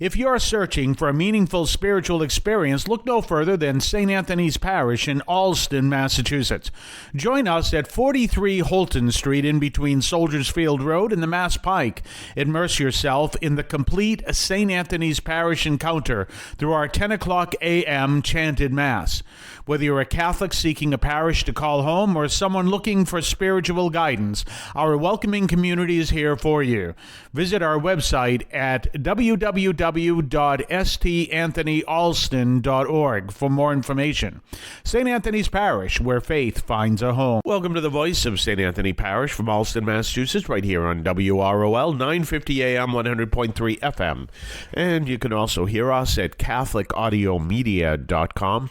If you're searching for a meaningful spiritual experience, look no further than St. Anthony's Parish in Allston, Massachusetts. Join us at 43 Holton Street in between Soldiers Field Road and the Mass Pike. Immerse yourself in the complete St. Anthony's Parish encounter through our 10 o'clock a.m. chanted Mass. Whether you're a Catholic seeking a parish to call home or someone looking for spiritual guidance, our welcoming community is here for you. Visit our website at www.stanthonyalston.org for more information. St. Anthony's Parish, where faith finds a home. Welcome to the voice of St. Anthony Parish from Allston, Massachusetts, right here on WROL 950 AM 100.3 FM. And you can also hear us at CatholicAudiomedia.com.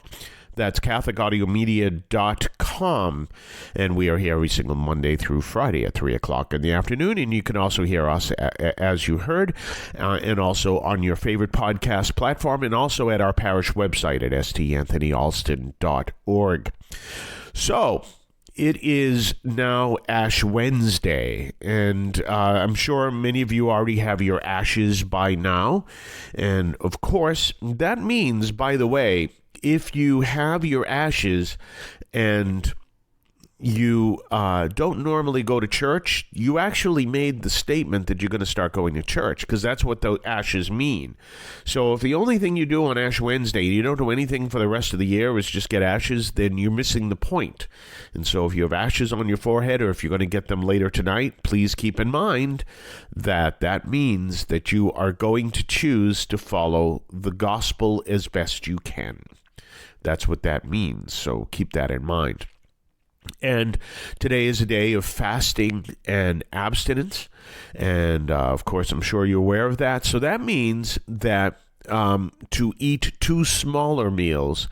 That's CatholicAudiomedia.com. And we are here every single Monday through Friday at 3 o'clock in the afternoon. And you can also hear us, as you heard, and also on your favorite podcast platform, and also at our parish website at stanthonyalston.org. So, it is now Ash Wednesday, and I'm sure many of you already have your ashes by now. And, of course, that means, by the way, if you have your ashes and you don't normally go to church, you actually made the statement that you're going to start going to church, because that's what the ashes mean. So if the only thing you do on Ash Wednesday, you don't do anything for the rest of the year, is just get ashes, then you're missing the point. And so if you have ashes on your forehead, or if you're going to get them later tonight, please keep in mind that that means that you are going to choose to follow the gospel as best you can. That's what that means, so keep that in mind. And today is a day of fasting and abstinence, and of course, I'm sure you're aware of that. So that means that to eat two smaller meals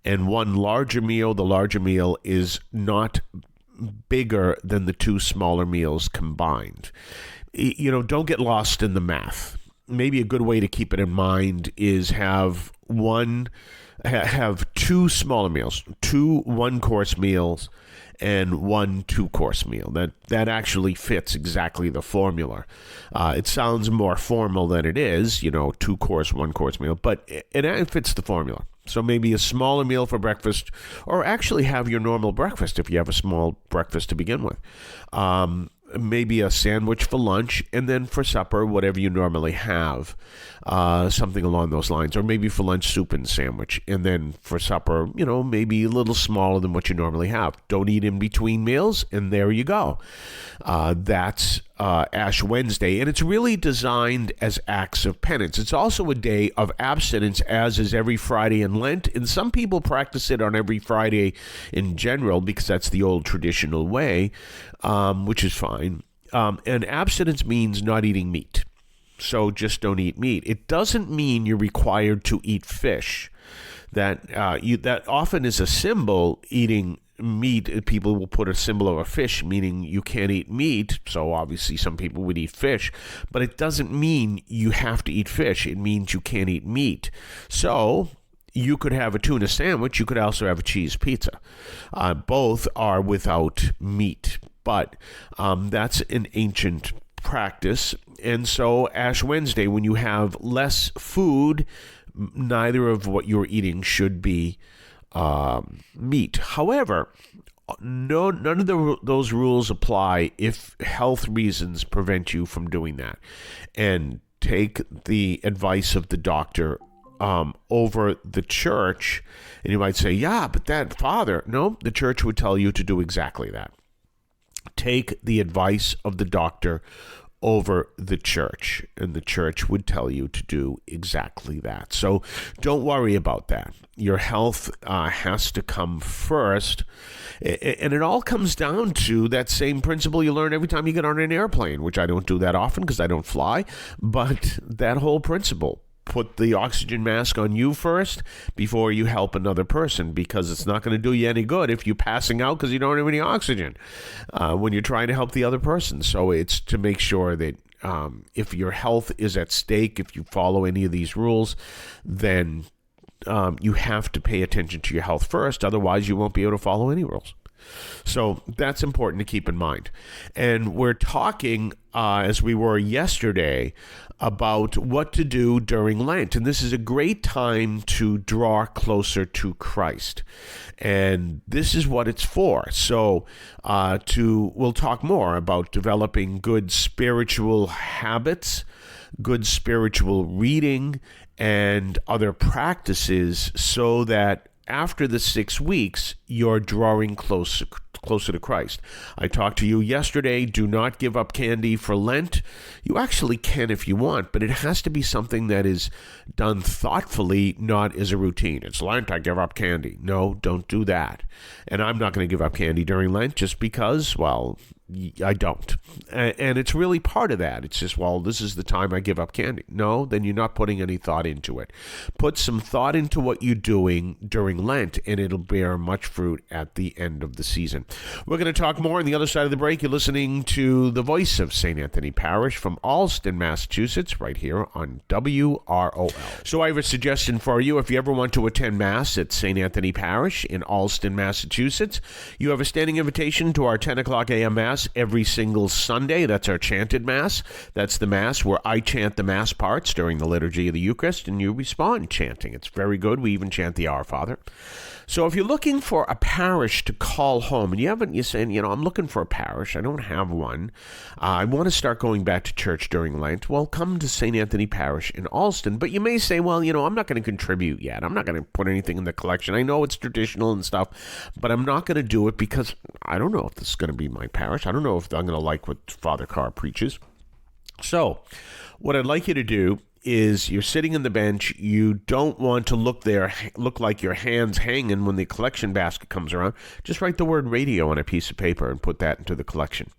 and one larger meal, the larger meal is not bigger than the two smaller meals combined. You know, don't get lost in the math. Maybe a good way to keep it in mind is have two smaller meals, two one-course meals, and one two-course meal. That actually fits exactly the formula. It sounds more formal than it is, two-course, one-course meal, but it fits the formula. So maybe a smaller meal for breakfast, or actually have your normal breakfast if you have a small breakfast to begin with. Maybe a sandwich for lunch, and then for supper, whatever you normally have, something along those lines. Or maybe for lunch, soup and sandwich, and then for supper, maybe a little smaller than what you normally have. Don't eat in between meals, and there you go. That's Ash Wednesday, and it's really designed as acts of penance. It's also a day of abstinence, as is every Friday in Lent, and some people practice it on every Friday in general because that's the old traditional way, which is fine. And abstinence means not eating meat, so just don't eat meat. It doesn't mean you're required to eat fish. That often is a symbol, eating meat. People will put a symbol of a fish, meaning you can't eat meat. So obviously some people would eat fish, but it doesn't mean you have to eat fish. It means you can't eat meat. So you could have a tuna sandwich. You could also have a cheese pizza. Both are without meat, but that's an ancient practice. And so Ash Wednesday, when you have less food, neither of what you're eating should be meat. However, none of those rules apply if health reasons prevent you from doing that. And take the advice of the doctor over the church. And you might say, yeah, but that father. No, the church would tell you to do exactly that. Take the advice of the doctor over the church, and the church would tell you to do exactly that. So don't worry about that. Your health has to come first, and it all comes down to that same principle you learn every time you get on an airplane, which I don't do that often because I don't fly, but that whole principle. Put the oxygen mask on you first before you help another person, because it's not going to do you any good if you're passing out because you don't have any oxygen when you're trying to help the other person. So it's to make sure that if your health is at stake, if you follow any of these rules, then you have to pay attention to your health first. Otherwise, you won't be able to follow any rules. So that's important to keep in mind. And we're talking, as we were yesterday, about what to do during Lent. And this is a great time to draw closer to Christ. And this is what it's for. So we'll talk more about developing good spiritual habits, good spiritual reading, and other practices so that after the 6 weeks, you're drawing closer to Christ. I talked to you yesterday, do not give up candy for Lent. You actually can if you want, but it has to be something that is done thoughtfully, not as a routine. It's Lent, I give up candy. No, don't do that. And I'm not going to give up candy during Lent just because, well, I don't. And it's really part of that. It's just, well, this is the time I give up candy. No, then you're not putting any thought into it. Put some thought into what you're doing during Lent, and it'll bear much fruit at the end of the season. We're going to talk more on the other side of the break. You're listening to the voice of St. Anthony Parish from Allston, Massachusetts, right here on WROL. So I have a suggestion for you. If you ever want to attend Mass at St. Anthony Parish in Allston, Massachusetts, you have a standing invitation to our 10 o'clock a.m. Mass every single Sunday. That's our chanted Mass. That's the Mass where I chant the Mass parts during the Liturgy of the Eucharist, and you respond chanting. It's very good. We even chant the Our Father. So if you're looking for a parish to call home, and you're saying, I'm looking for a parish, I don't have one, I want to start going back to church during Lent, well, come to St. Anthony Parish in Allston. But you may say, well, I'm not going to contribute yet. I'm not going to put anything in the collection. I know it's traditional and stuff, but I'm not going to do it because I don't know if this is going to be my parish. I don't know if I'm going to like what Father Carr preaches. So what I'd like you to do is you're sitting on the bench. You don't want to look like your hands hanging when the collection basket comes around. Just write the word radio on a piece of paper and put that into the collection.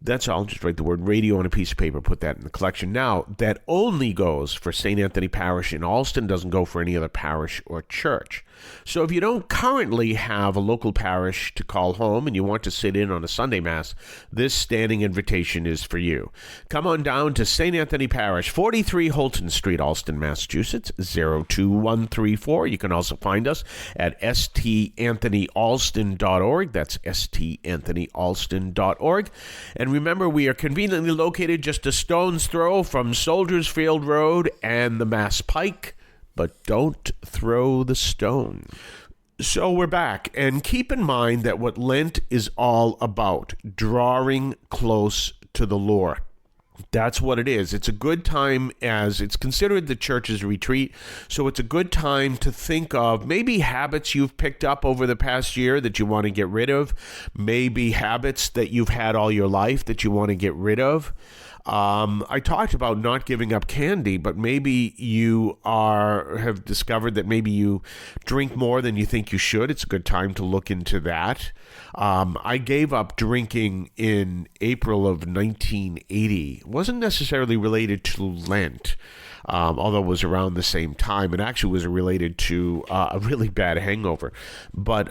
That's all. Just write the word radio on a piece of paper, put that in the collection. Now, that only goes for St. Anthony Parish in Allston, doesn't go for any other parish or church. So if you don't currently have a local parish to call home and you want to sit in on a Sunday Mass, this standing invitation is for you. Come on down to St. Anthony Parish, 43 Holton Street, Allston, Massachusetts, 02134. You can also find us at stanthonyalston.org. That's stanthonyalston.org. And remember, we are conveniently located just a stone's throw from Soldiers Field Road and the Mass Pike. But don't throw the stone. So we're back, and keep in mind that what Lent is all about, drawing close to the Lord. That's what it is. It's a good time, as it's considered the church's retreat, so it's a good time to think of maybe habits you've picked up over the past year that you want to get rid of, maybe habits that you've had all your life that you want to get rid of. I talked about not giving up candy, but maybe you have discovered that maybe you drink more than you think you should. It's a good time to look into that. I gave up drinking in April of 1980. It wasn't necessarily related to Lent, although it was around the same time. It actually was related to a really bad hangover. But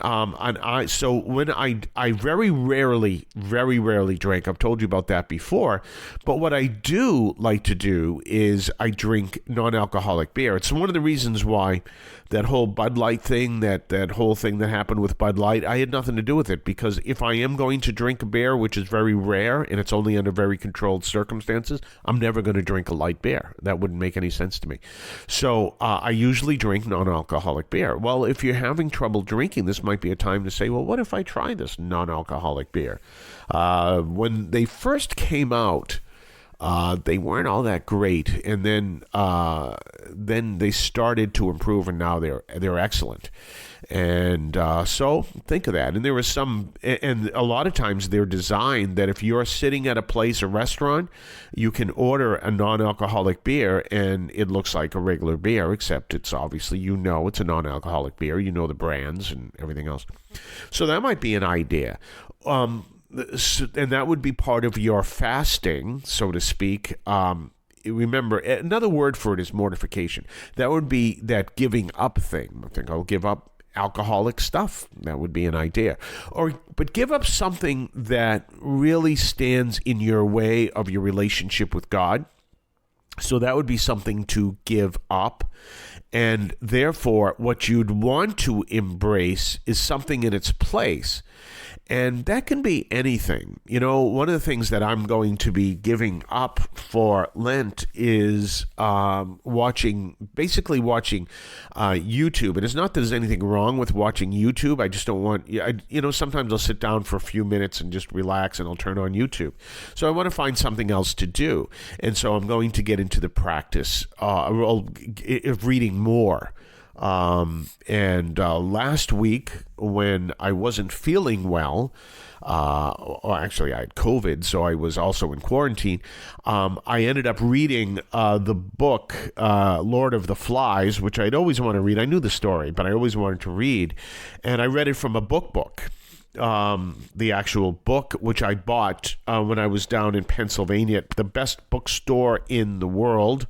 so when I very rarely drank. I've told you about that before. But what I do like to do is I drink non-alcoholic beer. It's one of the reasons why that whole Bud Light thing, that whole thing that happened with Bud Light, I had nothing to do with it, because if I am going to drink a beer, which is very rare and it's only under very controlled circumstances, I'm never going to drink a light beer. That wouldn't make any sense to me. So I usually drink non-alcoholic beer. Well, if you're having trouble drinking, this might be a time to say, well, what if I try this non-alcoholic beer? When they first came out, they weren't all that great, and then they started to improve, and now they're excellent. And so think of that. And there was and a lot of times they're designed that if you're sitting at a place, a restaurant, you can order a non-alcoholic beer, and it looks like a regular beer, except it's obviously, it's a non-alcoholic beer. You know the brands and everything else. So that might be an idea. And that would be part of your fasting, so to speak. Remember, another word for it is mortification. That would be that giving up thing. I think I'll give up alcoholic stuff. That would be an idea. But give up something that really stands in your way of your relationship with God. So that would be something to give up. And therefore, what you'd want to embrace is something in its place. And that can be anything. You know, one of the things that I'm going to be giving up for Lent is watching YouTube. And it's not that there's anything wrong with watching YouTube. I just don't want, sometimes I'll sit down for a few minutes and just relax and I'll turn on YouTube. So I want to find something else to do. And so I'm going to get into the practice of reading more. Last week when I wasn't feeling well, or actually I had COVID, so I was also in quarantine, I ended up reading the book, Lord of the Flies, which I'd always want to read. I knew the story, but I always wanted to read. And I read it from a book. The actual book, which I bought when I was down in Pennsylvania, the best bookstore in the world.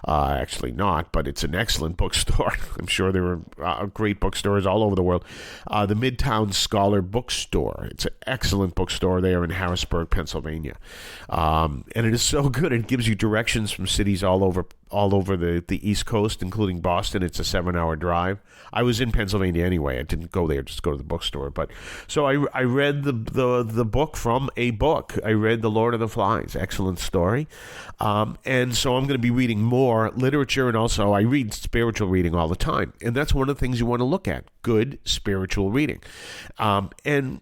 Actually not, but it's an excellent bookstore. I'm sure there are great bookstores all over the world. The Midtown Scholar Bookstore. It's an excellent bookstore there in Harrisburg, Pennsylvania. And it is so good. It gives you directions from cities all over the East Coast, including Boston. It's a 7-hour drive. I was in Pennsylvania anyway. I didn't go there, just go to the bookstore. But so I read the book from a book. I read The Lord of the Flies. Excellent story. And so I'm going to be reading more literature, and also I read spiritual reading all the time. And that's one of the things you want to look at, good spiritual reading. And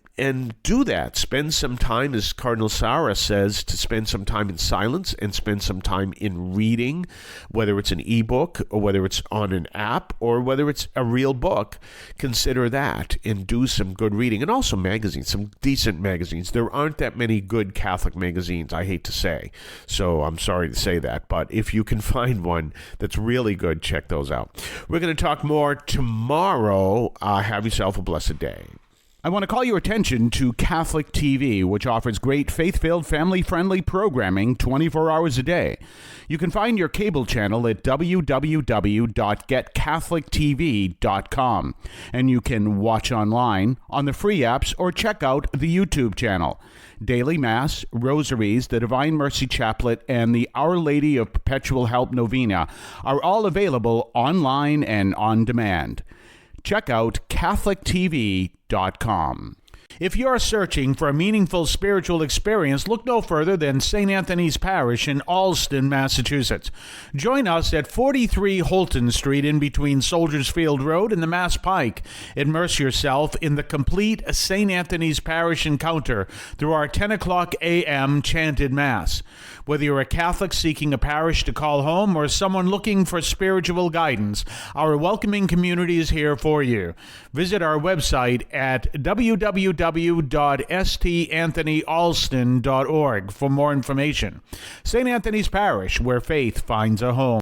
do that. Spend some time, as Cardinal Sarah says, to spend some time in silence and spend some time in reading, whether it's an ebook or whether it's on an app or whether it's a real book. Consider that and do some good reading. And also magazines, some decent magazines. There aren't that many good Catholic magazines, I hate to say. So I'm sorry to say that. But if you can find one that's really good, check those out. We're going to talk more tomorrow. Have yourself a blessed day. I want to call your attention to Catholic TV, which offers great faith-filled, family-friendly programming 24 hours a day. You can find your cable channel at www.getcatholictv.com, and you can watch online on the free apps or check out the YouTube channel. Daily Mass, Rosaries, the Divine Mercy Chaplet, and the Our Lady of Perpetual Help Novena are all available online and on demand. Check out CatholicTV.com. If you're searching for a meaningful spiritual experience, look no further than St. Anthony's Parish in Allston, Massachusetts. Join us at 43 Holton Street in between Soldiers Field Road and the Mass Pike. Immerse yourself in the complete St. Anthony's Parish encounter through our 10 o'clock a.m. chanted Mass. Whether you're a Catholic seeking a parish to call home or someone looking for spiritual guidance, our welcoming community is here for you. Visit our website at www.stanthonyalston.org for more information. St. Anthony's Parish, where faith finds a home.